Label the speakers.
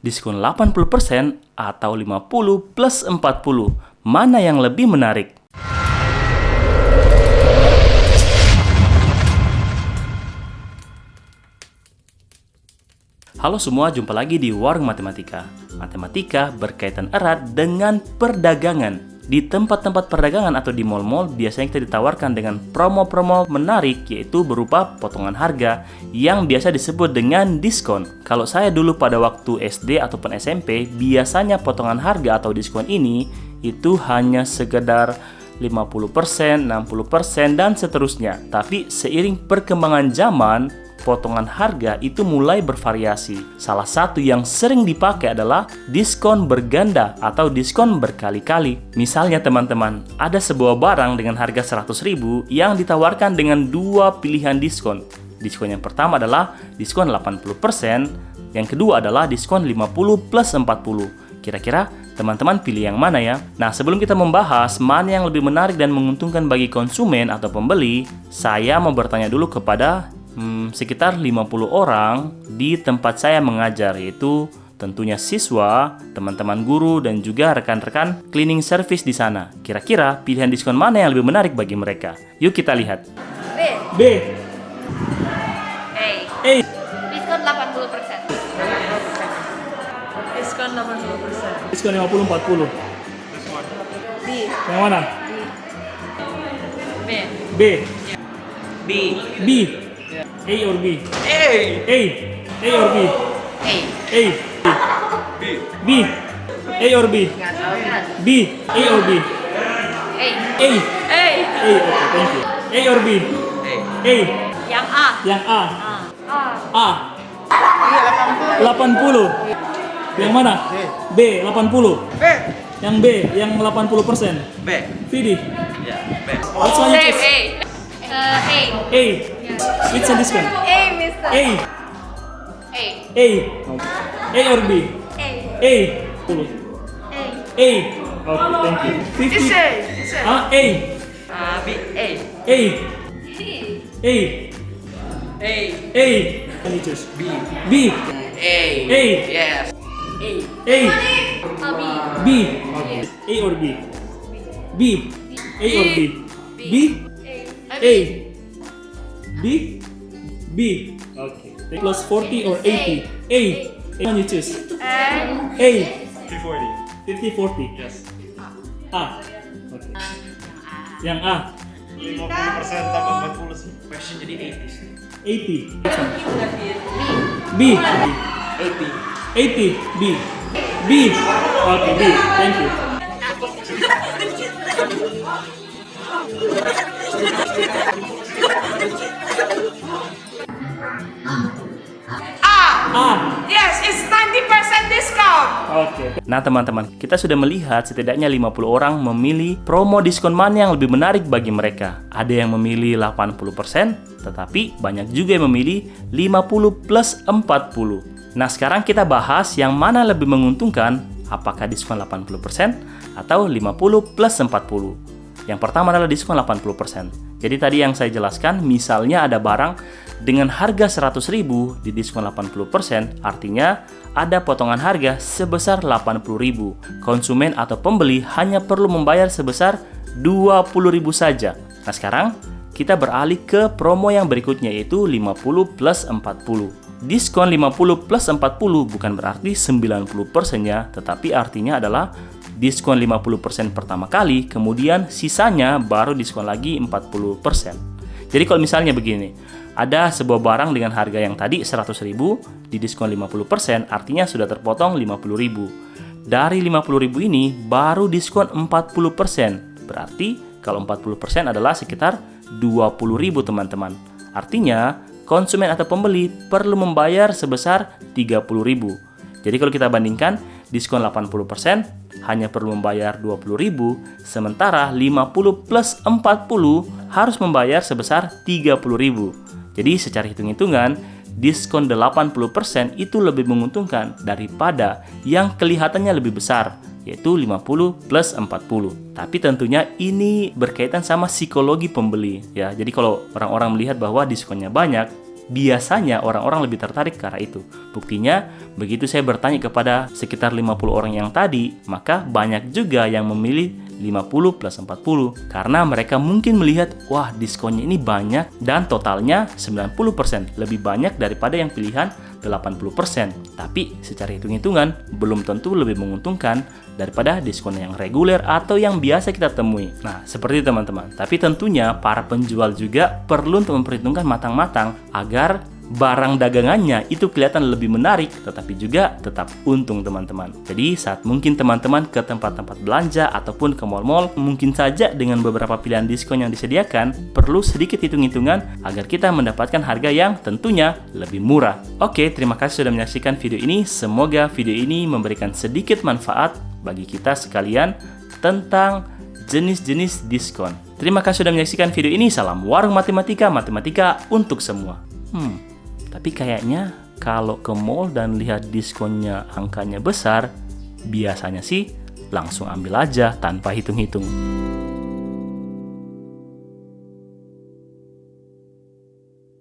Speaker 1: Diskon 80% atau 50 plus 40? Mana yang lebih menarik? Halo semua, jumpa lagi di Warung Matematika. Matematika berkaitan erat dengan perdagangan. Di tempat-tempat perdagangan atau di mal-mal biasanya kita ditawarkan dengan promo-promo menarik, yaitu berupa potongan harga yang biasa disebut dengan diskon. Kalau saya dulu pada waktu SD ataupun SMP, biasanya potongan harga atau diskon ini itu hanya sekedar 50%, 60%, dan seterusnya. Tapi seiring perkembangan zaman, potongan harga itu mulai bervariasi. Salah satu yang sering dipakai adalah diskon berganda atau diskon berkali-kali. Misalnya teman-teman, ada sebuah barang dengan harga 100.000 yang ditawarkan dengan dua pilihan diskon. Diskon yang pertama adalah diskon 80%, yang kedua adalah diskon 50 plus 40. Kira-kira teman-teman pilih yang mana ya? Nah, sebelum kita membahas mana yang lebih menarik dan menguntungkan bagi konsumen atau pembeli, saya mau bertanya dulu kepada sekitar 50 orang di tempat saya mengajar, yaitu tentunya siswa, teman-teman guru, dan juga rekan-rekan cleaning service di sana. Kira-kira pilihan diskon mana yang lebih menarik bagi mereka? Yuk kita lihat. B. A.
Speaker 2: Diskon 80%.
Speaker 3: Diskon 80%.
Speaker 1: Diskon 50-40.
Speaker 3: B.
Speaker 1: Yang mana?
Speaker 3: B.
Speaker 1: B.
Speaker 3: B.
Speaker 1: B. A or B?
Speaker 3: A.
Speaker 1: A. A or B?
Speaker 2: A.
Speaker 1: A. B. A or B?
Speaker 2: Nggak tahu kan?
Speaker 1: B. A or B?
Speaker 2: A.
Speaker 1: A.
Speaker 3: A.
Speaker 1: A. Okay, thank you. A or B? A.
Speaker 3: Yang A.
Speaker 1: Yang A.
Speaker 2: A.
Speaker 1: A. 80. Yang mana? B. 80.
Speaker 3: B.
Speaker 1: Yang B. Yang 80%.
Speaker 3: B.
Speaker 1: Vidi.
Speaker 3: Ya, B.
Speaker 1: Which one you
Speaker 3: Same
Speaker 1: choose?
Speaker 3: A.
Speaker 2: A.
Speaker 1: A. Which one diskon?
Speaker 3: A, Mister.
Speaker 1: A.
Speaker 2: A.
Speaker 1: A. A or B?
Speaker 2: A.
Speaker 1: A.
Speaker 2: A.
Speaker 1: A. Okay, thank you. 50. Ah, A.
Speaker 3: B. A.
Speaker 1: A. A.
Speaker 3: A.
Speaker 1: A. Can you choose?
Speaker 3: B.
Speaker 1: B.
Speaker 3: A.
Speaker 1: A.
Speaker 3: Yes. A.
Speaker 1: A.
Speaker 2: B.
Speaker 1: B. Okay. A or B? B. A or B? B. A. B. B. Okay. Plus 40 or 80? A. A. Can you choose?
Speaker 2: And
Speaker 1: A.
Speaker 4: 50-40.
Speaker 1: 50-40.
Speaker 4: Yes.
Speaker 1: A. Okay. Yang A.
Speaker 4: 50% tambah 40 sih.
Speaker 3: Question jadi 80.
Speaker 1: 80. Which one? B.
Speaker 3: 80.
Speaker 1: 80. B. B. Okay, B. Thank you. A.
Speaker 3: Yes, it's 90% discount.
Speaker 1: Oke. Nah teman-teman, kita sudah melihat setidaknya 50 orang memilih promo diskon mana yang lebih menarik bagi mereka. Ada yang memilih 80%, tetapi banyak juga yang memilih 50 plus 40. Nah sekarang kita bahas yang mana lebih menguntungkan, apakah diskon 80% atau 50 plus 40. Yang pertama adalah diskon 80%. Jadi tadi yang saya jelaskan, misalnya ada barang dengan harga 100.000 di diskon 80%, artinya ada potongan harga sebesar 80.000. Konsumen atau pembeli hanya perlu membayar sebesar 20.000 saja. Nah sekarang kita beralih ke promo yang berikutnya, yaitu 50 plus 40. Diskon 50 plus 40 bukan berarti 90%-nya, tetapi artinya adalah diskon 50% pertama kali, kemudian sisanya baru diskon lagi 40%. Jadi kalau misalnya begini, ada sebuah barang dengan harga yang tadi 100.000 di diskon 50%, artinya sudah terpotong 50.000. Dari 50.000 ini baru diskon 40%. Berarti kalau 40% adalah sekitar 20.000 teman-teman. Artinya konsumen atau pembeli perlu membayar sebesar 30.000. Jadi kalau kita bandingkan, diskon 80% hanya perlu membayar 20.000, sementara 50 plus 40 harus membayar sebesar 30.000. Jadi secara hitung-hitungan, diskon 80% itu lebih menguntungkan daripada yang kelihatannya lebih besar, yaitu 50 plus 40. Tapi tentunya ini berkaitan sama psikologi pembeli ya. Jadi kalau orang-orang melihat bahwa diskonnya banyak, biasanya orang-orang lebih tertarik ke arah itu. Buktinya, begitu saya bertanya kepada sekitar 50 orang yang tadi, maka banyak juga yang memilih 50 plus 40. Karena mereka mungkin melihat, wah diskonnya ini banyak dan totalnya 90%. Lebih banyak daripada yang pilihan 80%. Tapi secara hitung-hitungan, belum tentu lebih menguntungkan daripada diskon yang reguler atau yang biasa kita temui. Nah, seperti itu teman-teman. Tapi tentunya para penjual juga perlu untuk memperhitungkan matang-matang agar barang dagangannya itu kelihatan lebih menarik, tetapi juga tetap untung teman-teman. Jadi saat mungkin teman-teman ke tempat-tempat belanja ataupun ke mall-mall, mungkin saja dengan beberapa pilihan diskon yang disediakan, perlu sedikit hitung-hitungan agar kita mendapatkan harga yang tentunya lebih murah. Oke, terima kasih sudah menyaksikan video ini. Semoga video ini memberikan sedikit manfaat bagi kita sekalian tentang jenis-jenis diskon. Terima kasih sudah menyaksikan video ini. Salam warung matematika, matematika untuk semua. Tapi kayaknya kalau ke mall dan lihat diskonnya angkanya besar, biasanya sih langsung ambil aja tanpa hitung-hitung.